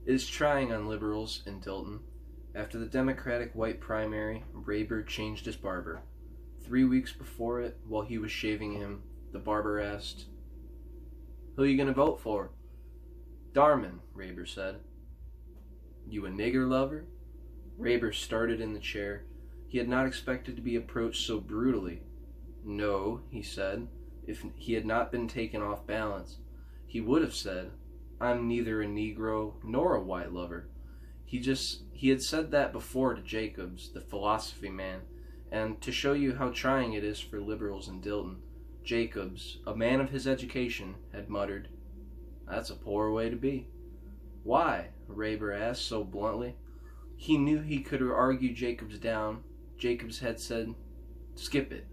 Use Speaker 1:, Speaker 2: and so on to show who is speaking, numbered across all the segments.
Speaker 1: It is trying on liberals in Dilton. After the Democratic white primary, Raber changed his barber. 3 weeks before it, while he was shaving him, the barber asked, "Who you gonna vote for?" "Darman," Raber said. "You a nigger lover?" Raber started in the chair. He had not expected to be approached so brutally. "No," he said. If he had not been taken off balance, he would have said, "I'm neither a Negro nor a white lover." He had said that before to Jacobs, the philosophy man, and to show you how trying it is for liberals in Dilton, Jacobs, a man of his education, had muttered, "That's a poor way to be." "Why?" Raber asked so bluntly. He knew he could argue Jacobs down. Jacobs had said, "Skip it."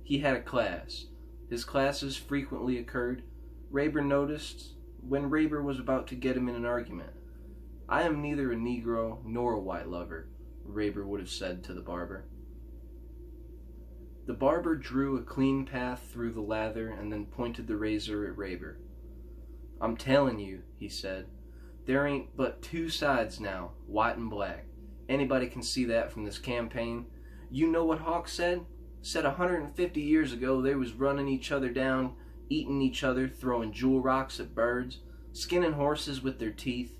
Speaker 1: He had a class. His classes frequently occurred. Raber noticed when Raber was about to get him in an argument. "I am neither a Negro nor a white lover," Raber would have said to the barber. The barber drew a clean path through the lather and then pointed the razor at Raber. "I'm telling you," he said, "there ain't but two sides now, white and black. Anybody can see that from this campaign. You know what Hawk said? Said 150 years ago they was running each other down, eating each other, throwing jewel rocks at birds, skinning horses with their teeth.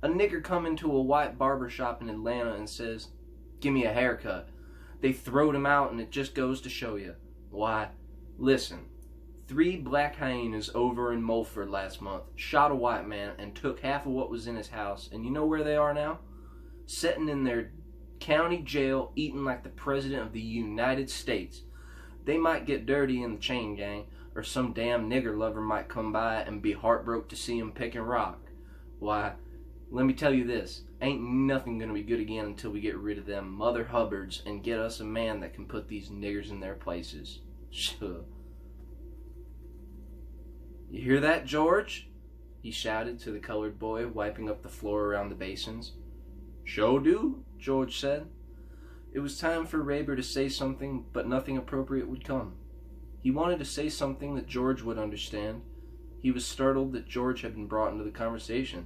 Speaker 1: A nigger come into a white barber shop in Atlanta and says, 'Give me a haircut.' They throwed him out, and it just goes to show you. Why, listen, 3 black hyenas over in Mulford last month shot a white man and took half of what was in his house, and you know where they are now? Sitting in their county jail eating like the President of the United States. They might get dirty in the chain gang, or some damn nigger lover might come by and be heartbroken to see him picking rock. Why, let me tell you this, ain't nothing gonna be good again until we get rid of them Mother Hubbards and get us a man that can put these niggers in their places." Sure. "You hear that, George?" he shouted to the colored boy, wiping up the floor around the basins. "Sure do," George said. It was time for Raber to say something, but nothing appropriate would come. He wanted to say something that George would understand. He was startled that George had been brought into the conversation.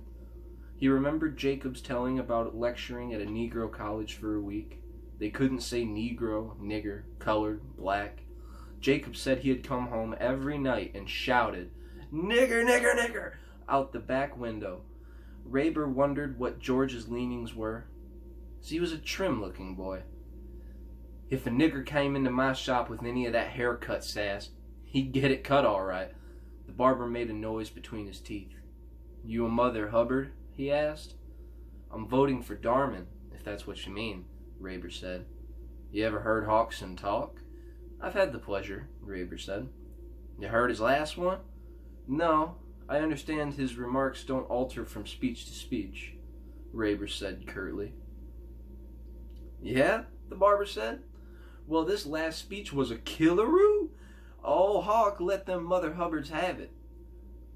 Speaker 1: He remembered Jacobs telling about lecturing at a Negro college for a week. They couldn't say Negro, nigger, colored, black. Jacobs said he had come home every night and shouted, "Nigger, nigger, nigger," out the back window. Raber wondered what George's leanings were. He was a trim-looking boy. "If a nigger came into my shop with any of that haircut sass, he'd get it cut all right." The barber made a noise between his teeth. "You a Mother Hubbard?" he asked. "I'm voting for Darman, if that's what you mean," Raber said. "You ever heard Hawkson talk?" "I've had the pleasure," Raber said. "You heard his last one?" "No, I understand his remarks don't alter from speech to speech," Raber said curtly. "Yeah?" the barber said. "Well, this last speech was a killaroo. Oh, Hawk let them Mother Hubbards have it."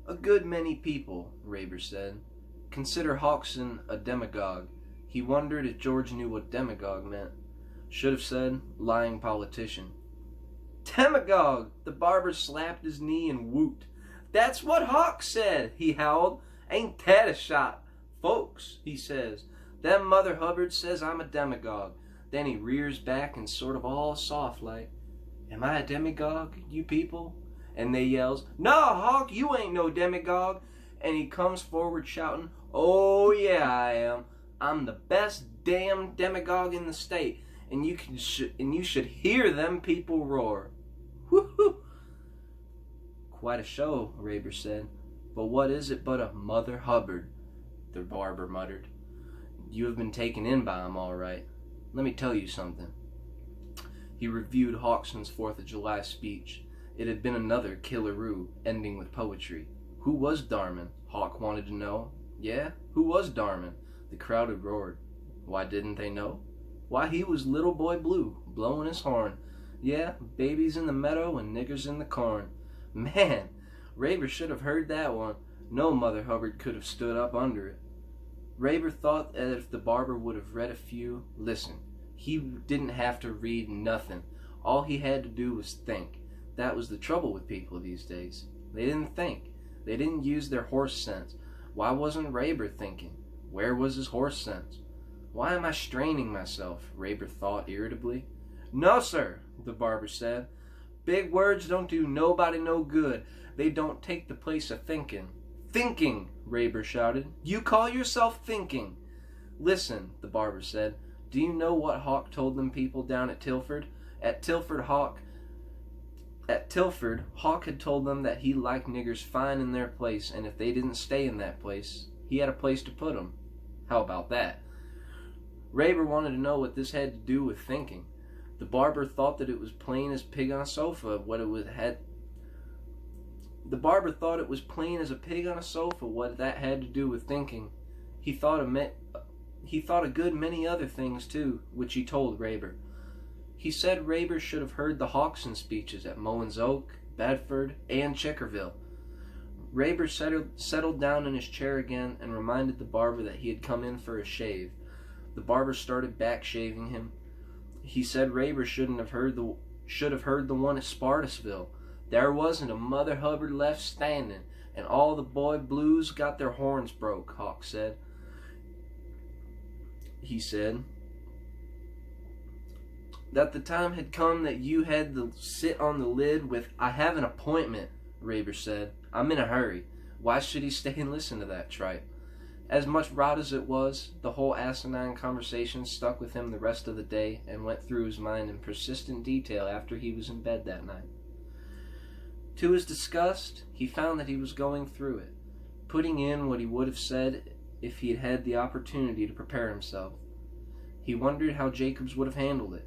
Speaker 1: "A good many people," Raber said, "consider Hawkson a demagogue." He wondered if George knew what demagogue meant. Should have said, lying politician. "Demagogue!" The barber slapped his knee and whooped. "That's what Hawk said," he howled. "Ain't that a shot? Folks," he says, "them Mother Hubbard says I'm a demagogue." Then he rears back and sort of all soft like, "Am I a demagogue, you people?" And they yells, "No, Hawk, you ain't no demagogue." And he comes forward shouting, "Oh yeah, I am. I'm the best damn demagogue in the state, and you should hear them people roar." Whoo-hoo. "Quite a show," Raber said. "But what is it but a Mother Hubbard?" the barber muttered. "You have been taken in by 'em all right. Let me tell you something." He reviewed Hawkson's 4th of July speech. It had been another killaroo, ending with poetry. Who was Darman? Hawk wanted to know. Yeah, who was Darman? The crowd had roared. Why didn't they know? Why, he was Little Boy Blue, blowing his horn. Yeah, babies in the meadow and niggers in the corn. Man, Raber should have heard that one. No Mother Hubbard could have stood up under it. Raber thought that if the barber would have read a few, listen, he didn't have to read nothing. All he had to do was think. That was the trouble with people these days. They didn't think. They didn't use their horse sense. Why wasn't Raber thinking? Where was his horse sense? Why am I straining myself? Raber thought irritably. No, sir, the barber said. Big words don't do nobody no good. They don't take the place of thinking. Thinking, Raber shouted. You call yourself thinking? Listen, the barber said. Do you know what Hawk told them people down at Tilford? At Tilford, Hawk had told them that he liked niggers fine in their place, and if they didn't stay in that place, he had a place to put them. How about that? Raber wanted to know what this had to do with thinking. The barber thought that it was plain as pig on a sofa what that had to do with thinking. He thought a good many other things too, which he told Raber. He said Raber should have heard the Hawkson speeches at Mowen's Oak, Bedford, and Chickerville. Raber settled down in his chair again and reminded the barber that he had come in for a shave. The barber started back shaving him. He said Raber should have heard the one at Spartasville. There wasn't a Mother Hubbard left standing, and all the boy blues got their horns broke, Hawk said. He said that the time had come that you had to sit on the lid with, I have an appointment, Raber said. I'm in a hurry. Why should he stay and listen to that tripe? As much rot as it was, the whole asinine conversation stuck with him the rest of the day and went through his mind in persistent detail after he was in bed that night. To his disgust, he found that he was going through it, putting in what he would have said if he had had the opportunity to prepare himself. He wondered how Jacobs would have handled it.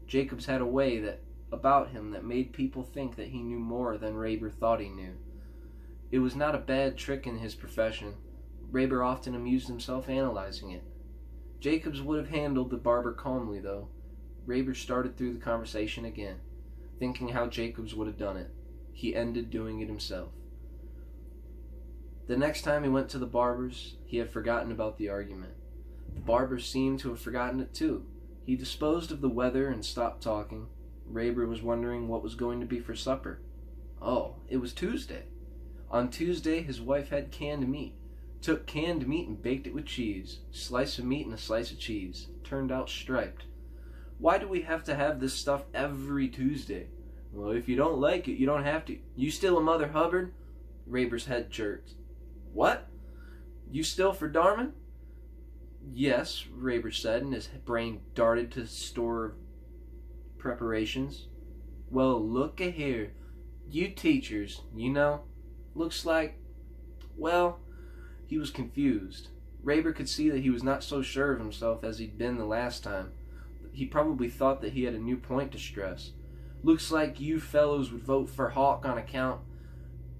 Speaker 1: Jacobs had a way about him that made people think that he knew more than Raber thought he knew. It was not a bad trick in his profession. Raber often amused himself analyzing it. Jacobs would have handled the barber calmly, though. Raber started through the conversation again, thinking how Jacobs would have done it. He ended doing it himself. The next time he went to the barber's, he had forgotten about the argument. The barber seemed to have forgotten it too. He disposed of the weather and stopped talking. Raber was wondering what was going to be for supper. Oh, it was Tuesday. On Tuesday, his wife had canned meat. Took canned meat and baked it with cheese. Slice of meat and a slice of cheese. Turned out striped. Why do we have to have this stuff every Tuesday? Well, if you don't like it, you don't have to. You still a Mother Hubbard? Raber's head jerked. What? You still for Darman? Yes, Raber said, and his brain darted to store preparations. Well, look a here. You teachers, looks like, well, he was confused. Raber could see that he was not so sure of himself as he'd been the last time. He probably thought that he had a new point to stress. Looks like you fellows would vote for Hawk on account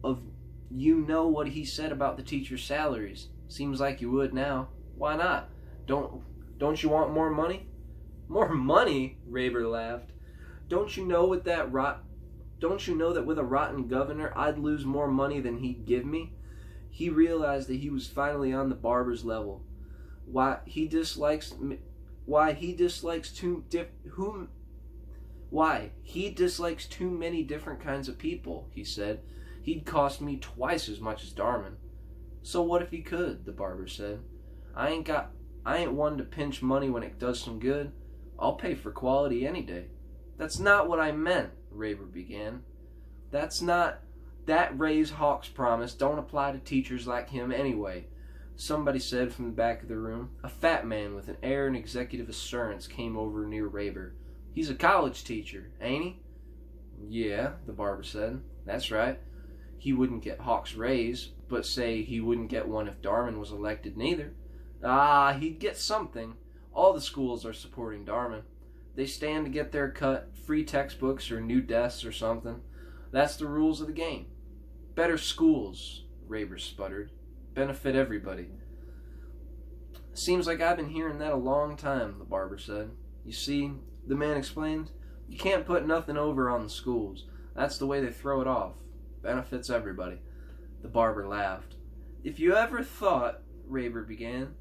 Speaker 1: of what he said about the teachers' salaries. Seems like you would now. Why not? Don't you want more money? More money? Raber laughed. Don't you know that with a rotten governor I'd lose more money than he'd give me? He realized that he was finally on the barber's level. He dislikes too many different kinds of people, he said. He'd cost me twice as much as Darman. So what if he could, the barber said. I ain't one to pinch money when it does some good. I'll pay for quality any day. That's not what I meant, Raber began. That Ray's Hawk's promise don't apply to teachers like him anyway, somebody said from the back of the room. A fat man with an air and executive assurance came over near Raber. He's a college teacher, ain't he? Yeah, the barber said. That's right. He wouldn't get Hawk's raise, but say he wouldn't get one if Darman was elected neither. Ah, he'd get something. All the schools are supporting Darman. They stand to get their cut, free textbooks or new desks or something. That's the rules of the game. Better schools, Raber sputtered. Benefit everybody. Seems like I've been hearing that a long time, the barber said. You see, the man explained, you can't put nothing over on the schools. That's the way they throw it off. Benefits everybody. The barber laughed. If you ever thought, Raber began,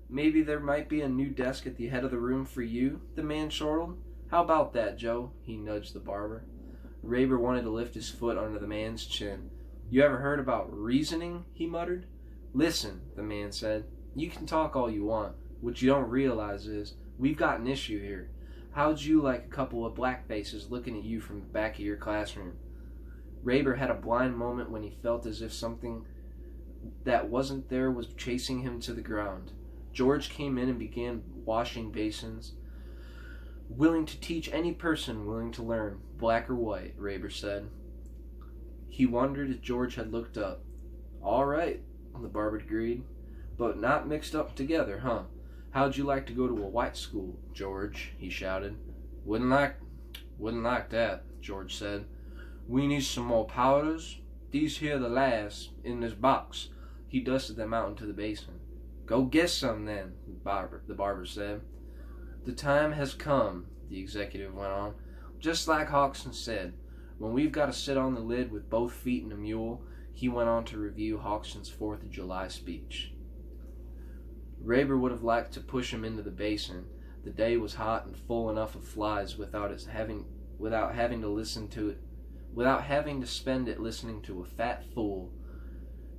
Speaker 1: maybe there might be a new desk at the head of the room for you, the man chortled. How about that, Joe? He nudged the barber. Raber wanted to lift his foot under the man's chin. You ever heard about reasoning? He muttered. Listen, the man said. You can talk all you want. What you don't realize is, we've got an issue here. How'd you like a couple of black faces looking at you from the back of your classroom? Raber had a blind moment when he felt as if something that wasn't there was chasing him to the ground. George came in and began washing basins. Willing to teach any person willing to learn, black or white, Raber said. He wondered if George had looked up. All right, the barber agreed. But not mixed up together, huh? How'd you like to go to a white school, George? He shouted. Wouldn't like that, George said. We need some more powders. These here the last in this box. He dusted them out into the basin. Go get some then, the barber said. The time has come, the executive went on. Just like Hodgson said, when we've got to sit on the lid with both feet in a mule, he went on to review Hodgson's 4th of July speech. Raber would have liked to push him into the basin. The day was hot and full enough of flies without having to spend it listening to a fat fool.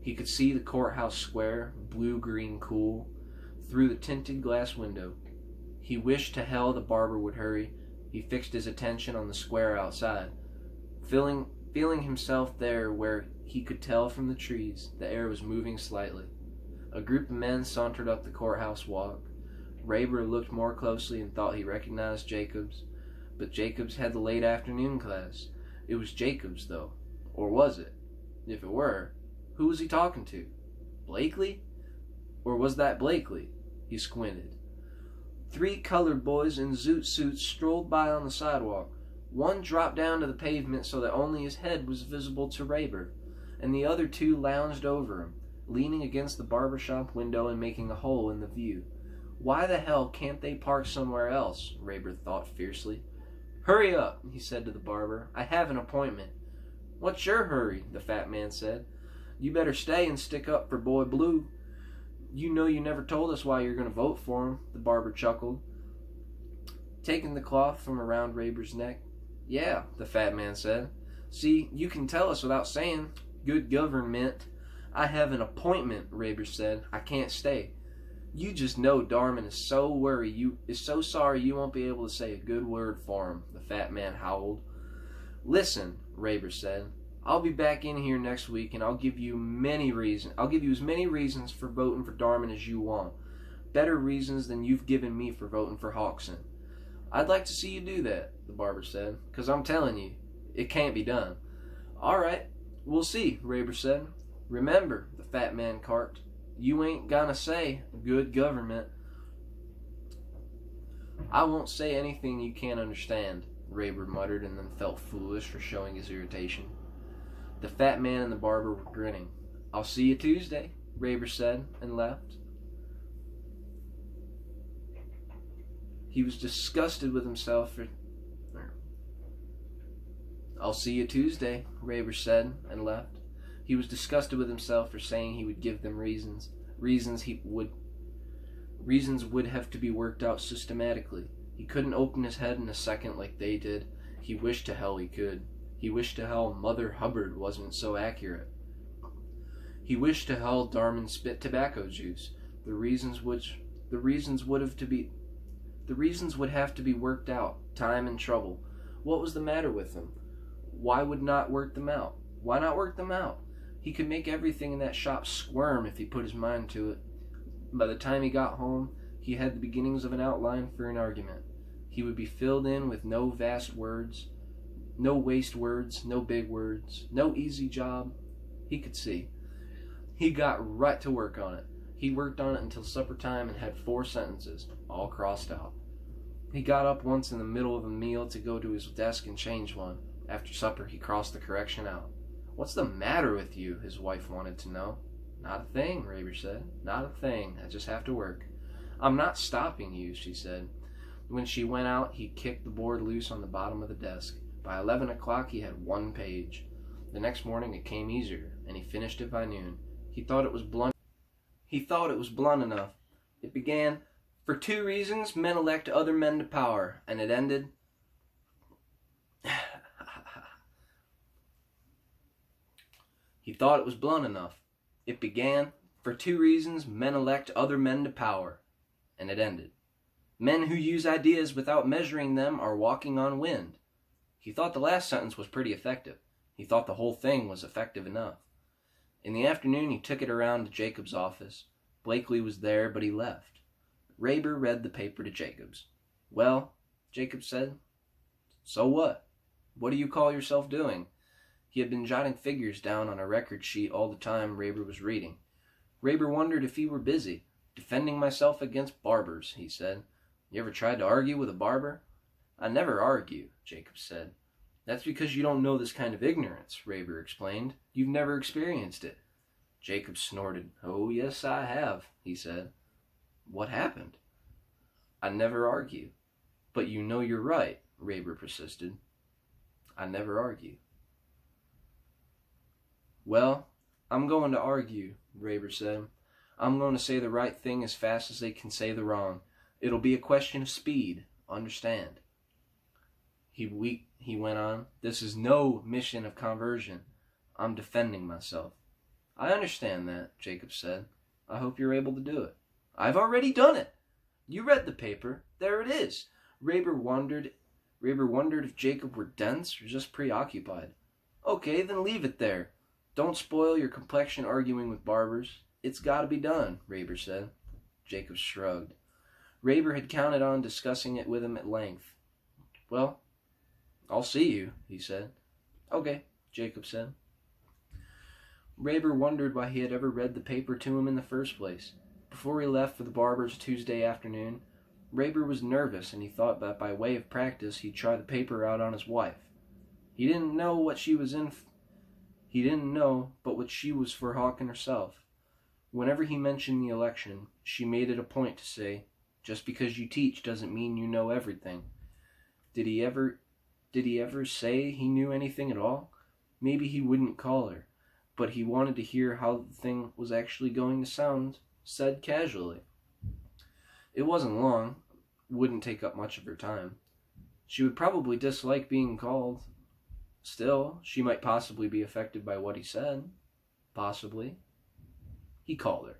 Speaker 1: He could see the courthouse square, blue-green cool, through the tinted glass window. He wished to hell the barber would hurry. He fixed his attention on the square outside, feeling himself there where he could tell from the trees the air was moving slightly. A group of men sauntered up the courthouse walk. Raber looked more closely and thought he recognized Jacobs, but Jacobs had the late afternoon class. It was Jacobs, though. Or was it? If it were, who was he talking to? Blakely? Or was that Blakely? He squinted. 3 colored boys in zoot suits strolled by on the sidewalk. One dropped down to the pavement so that only his head was visible to Raber, and the other 2 lounged over him, leaning against the barber shop window and making a hole in the view. Why the hell can't they park somewhere else? Raber thought fiercely. Hurry up, he said to the barber. I have an appointment. What's your hurry? The fat man said. You better stay and stick up for Boy Blue. You know you never told us why you're going to vote for him, the barber chuckled, taking the cloth from around Raber's neck. Yeah, the fat man said. See, you can tell us without saying. Good government. I have an appointment, Raber said. I can't stay. You just know Darman is so sorry you won't be able to say a good word for him, the fat man howled. Listen, Raber said. I'll be back in here next week and I'll give you as many reasons for voting for Darman as you want. Better reasons than you've given me for voting for Hodgson. I'd like to see you do that, the barber said, because I'm telling you, it can't be done. All right, we'll see, Raber said. Remember, the fat man carped, you ain't gonna say good government. I won't say anything you can't understand, Raber muttered and then felt foolish for showing his irritation. The fat man and the barber were grinning. I'll see you Tuesday, Raber said and left. He was disgusted with himself for... I'll see you Tuesday, Raber said and left. He was disgusted with himself for saying he would give them reasons. Reasons would have to be worked out systematically. He couldn't open his head in a second like they did. He wished to hell he could. He wished to hell Mother Hubbard wasn't so accurate. He wished to hell Darman spit tobacco juice. The reasons would have to be worked out. Time and trouble. What was the matter with him? Why not work them out? Why not work them out? He could make everything in that shop squirm if he put his mind to it. By the time he got home, he had the beginnings of an outline for an argument. He would be filled in with no vast words, no waste words, no big words, no easy job. He could see. He got right to work on it. He worked on it until supper time and had 4 sentences, all crossed out. He got up once in the middle of a meal to go to his desk and change one. After supper, he crossed the correction out. What's the matter with you? His wife wanted to know. Not a thing, Raber said. Not a thing. I just have to work. I'm not stopping you, she said. When she went out, he kicked the board loose on the bottom of the desk. By 11 o'clock, he had 1 page. The next morning, it came easier, and he finished it by noon. He thought it was blunt enough. It began, for 2 reasons, men elect other men to power, and it ended... He thought it was blunt enough. It began, For 2 reasons, men elect other men to power. And it ended. Men who use ideas without measuring them are walking on wind. He thought the last sentence was pretty effective. He thought the whole thing was effective enough. In the afternoon, he took it around to Jacob's office. Blakely was there, but he left. Raber read the paper to Jacobs. "Well," Jacob said, "so what? What do you call yourself doing?" He had been jotting figures down on a record sheet all the time Raber was reading. Raber wondered if he were busy. "Defending myself against barbers," he said. "You ever tried to argue with a barber?" "I never argue," Jacob said. "That's because you don't know this kind of ignorance," Raber explained. "You've never experienced it." Jacob snorted. "Oh, yes, I have," he said. "What happened?" "I never argue." "But you know you're right," Raber persisted. "I never argue." "Well, I'm going to argue," Raber said. "I'm going to say the right thing as fast as they can say the wrong. It'll be a question of speed, understand?" He went on. "This is no mission of conversion. I'm defending myself." "I understand that," Jacob said. "I hope you're able to do it." "I've already done it." "You read the paper. There it is." Raber wondered if Jacob were dense or just preoccupied. "Okay, then leave it there. Don't spoil your complexion arguing with barbers. It's got to be done," Raber said. Jacob shrugged. Raber had counted on discussing it with him at length. "Well, I'll see you," he said. "Okay," Jacob said. Raber wondered why he had ever read the paper to him in the first place. Before he left for the barber's Tuesday afternoon, Raber was nervous, and he thought that by way of practice he'd try the paper out on his wife. He didn't know what she was in. He didn't know but what she was for hawking herself. Whenever he mentioned the election, she made it a point to say, "Just because you teach doesn't mean you know everything." Did he ever say he knew anything at all? Maybe he wouldn't call her, but he wanted to hear how the thing was actually going to sound, said casually. It wasn't long, wouldn't take up much of her time. She would probably dislike being called. Still, she might possibly be affected by what he said. Possibly. He called her.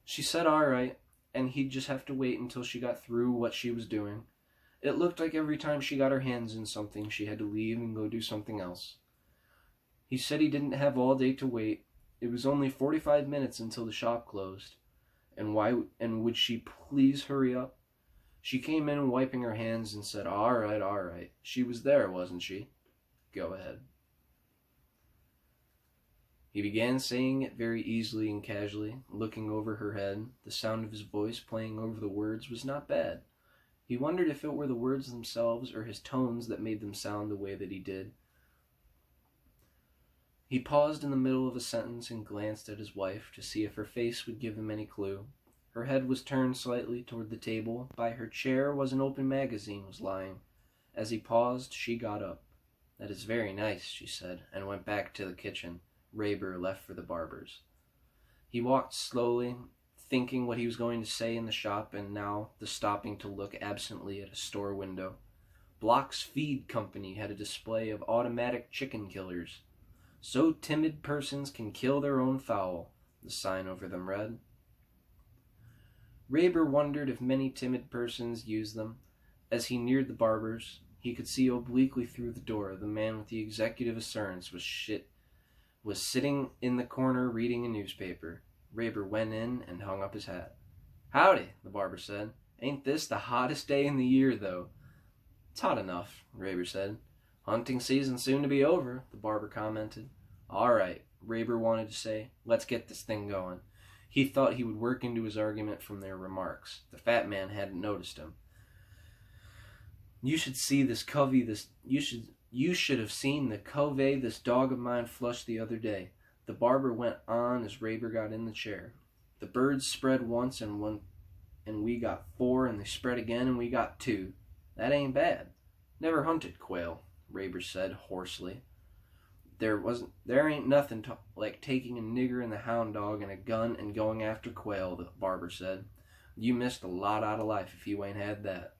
Speaker 1: She said all right, and he'd just have to wait until she got through what she was doing. It looked like every time she got her hands in something, she had to leave and go do something else. He said he didn't have all day to wait. It was only 45 minutes until the shop closed. And would she please hurry up? She came in wiping her hands and said, all right. She was there, wasn't she? Go ahead." He began saying it very easily and casually, looking over her head. The sound of his voice playing over the words was not bad. He wondered if it were the words themselves or his tones that made them sound the way that he did. He paused in the middle of a sentence and glanced at his wife to see if her face would give him any clue. Her head was turned slightly toward the table. By her chair was an open magazine was lying. As he paused, she got up. "That is very nice," she said, and went back to the kitchen. Raber left for the barber's. He walked slowly, thinking what he was going to say in the shop, and now the stopping to look absently at a store window. Block's Feed Company had a display of automatic chicken killers. "So timid persons can kill their own fowl," the sign over them read. Raber wondered if many timid persons used them. As he neared the barber's, he could see obliquely through the door the man with the executive assurance was sitting in the corner reading a newspaper. Raber went in and hung up his hat. "Howdy," the barber said. "Ain't this the hottest day in the year, though?" "It's hot enough," Raber said. "Hunting season soon to be over," the barber commented. "All right," Raber wanted to say. "Let's get this thing going." He thought he would work into his argument from their remarks. The fat man hadn't noticed him. You should have seen the covey this dog of mine flushed the other day," the barber went on as Raber got in the chair. "The birds spread once and we got 4, and they spread again and we got 2. That ain't bad." "Never hunted quail," Raber said hoarsely. There ain't nothing like taking a nigger and the hound dog and a gun and going after quail," the barber said. "You missed a lot out of life if you ain't had that."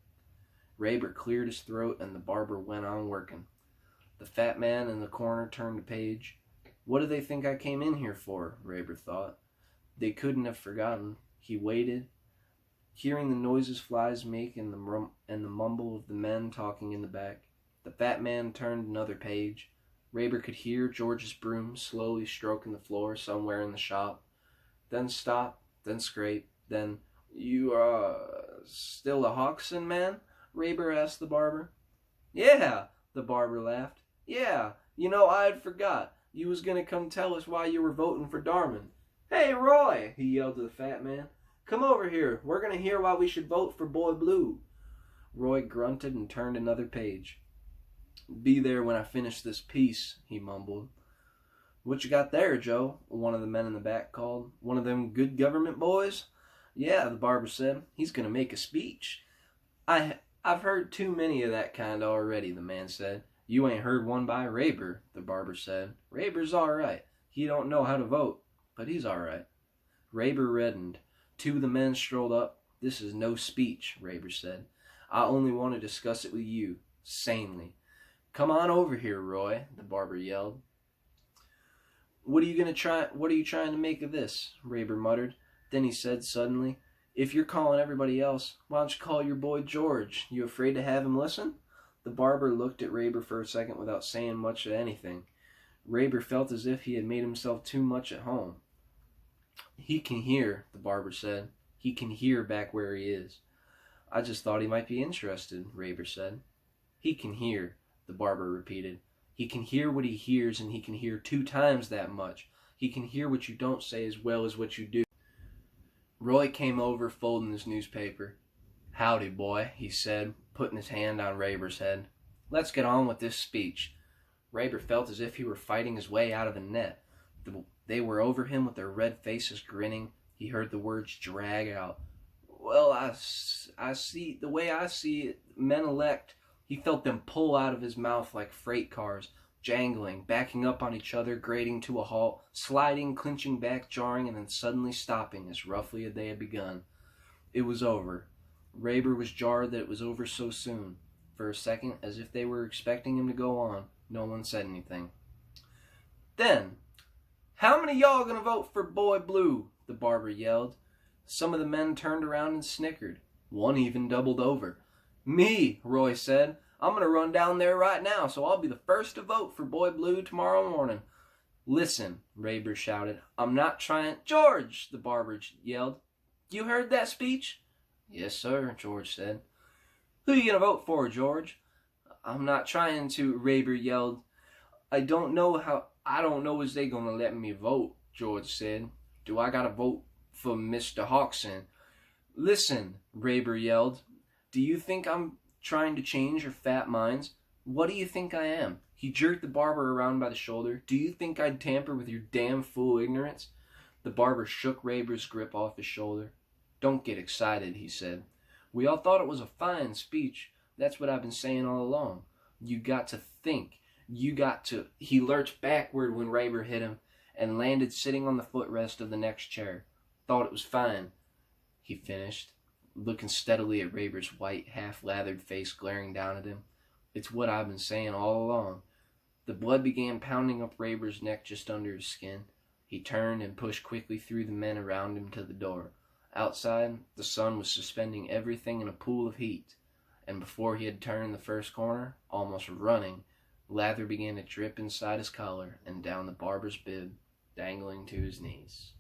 Speaker 1: Raber cleared his throat and the barber went on working. The fat man in the corner turned a page. "What do they think I came in here for?" Raber thought. They couldn't have forgotten. He waited, hearing the noises flies make and the mumble of the men talking in the back. The fat man turned another page. Raber could hear George's broom slowly stroking the floor somewhere in the shop. Then stop, then scrape, then, "You are still a Hawkson man?" Raber asked the barber. "Yeah," the barber laughed. "Yeah, I had forgot. You was gonna come tell us why you were voting for Darman." "Hey, Roy," he yelled to the fat man. "Come over here. We're gonna hear why we should vote for Boy Blue." Roy grunted and turned another page. "Be there when I finish this piece," he mumbled. "What you got there, Joe?" one of the men in the back called. "One of them good government boys?" "Yeah," the barber said. "He's gonna make a speech." I've heard too many of that kind already," the man said. "You ain't heard one by Raber," the barber said. "Raber's all right. He don't know how to vote, but he's all right." Raber reddened. Two of the men strolled up. "This is no speech," Raber said. "I only want to discuss it with you, sanely." "Come on over here, Roy," the barber yelled. What are you trying to make of this?" Raber muttered. Then he said suddenly, "If you're calling everybody else, why don't you call your boy George? You afraid to have him listen?" The barber looked at Raber for a second without saying much of anything. Raber felt as if he had made himself too much at home. "He can hear," the barber said. "He can hear back where he is." "I just thought he might be interested," Raber said. "He can hear," the barber repeated. "He can hear what he hears, and he can hear 2 times that much. He can hear what you don't say as well as what you do." Roy came over, folding his newspaper. "Howdy, boy," he said, putting his hand on Raber's head. "Let's get on with this speech." Raber felt as if he were fighting his way out of a net. They were over him with their red faces grinning. He heard the words drag out. "Well, I see, the way I see it, men elect." He felt them pull out of his mouth like freight cars, jangling, backing up on each other, grating to a halt, sliding, clinching back, jarring, and then suddenly stopping as roughly as they had begun. It was over. Raber was jarred that it was over so soon. For a second, as if they were expecting him to go on, no one said anything. "Then, how many of y'all gonna vote for Boy Blue?" the barber yelled. Some of the men turned around and snickered. One even doubled over. "Me," Roy said. "I'm going to run down there right now, so I'll be the first to vote for Boy Blue tomorrow morning." "Listen," Raber shouted. "I'm not trying—" "George!" the barber yelled. "You heard that speech?" "Yes, sir," George said. "Who you going to vote for, George?" "I'm not trying to," Raber yelled. I don't know as they going to let me vote," George said. "Do I got to vote for Mr. Hawkson?" "Listen," Raber yelled. "Do you think I'm trying to change your fat minds? What do you think I am?" He jerked the barber around by the shoulder. "Do you think I'd tamper with your damn fool ignorance?" The barber shook Raber's grip off his shoulder. "Don't get excited," he said. "We all thought it was a fine speech. That's what I've been saying all along. You got to think. You got to—" He lurched backward when Raber hit him and landed sitting on the footrest of the next chair. "Thought it was fine," he finished, looking steadily at Raber's white, half-lathered face glaring down at him. "It's what I've been saying all along." The blood began pounding up Raber's neck just under his skin. He turned and pushed quickly through the men around him to the door. Outside, the sun was suspending everything in a pool of heat, and before he had turned the first corner, almost running, lather began to drip inside his collar and down the barber's bib, dangling to his knees.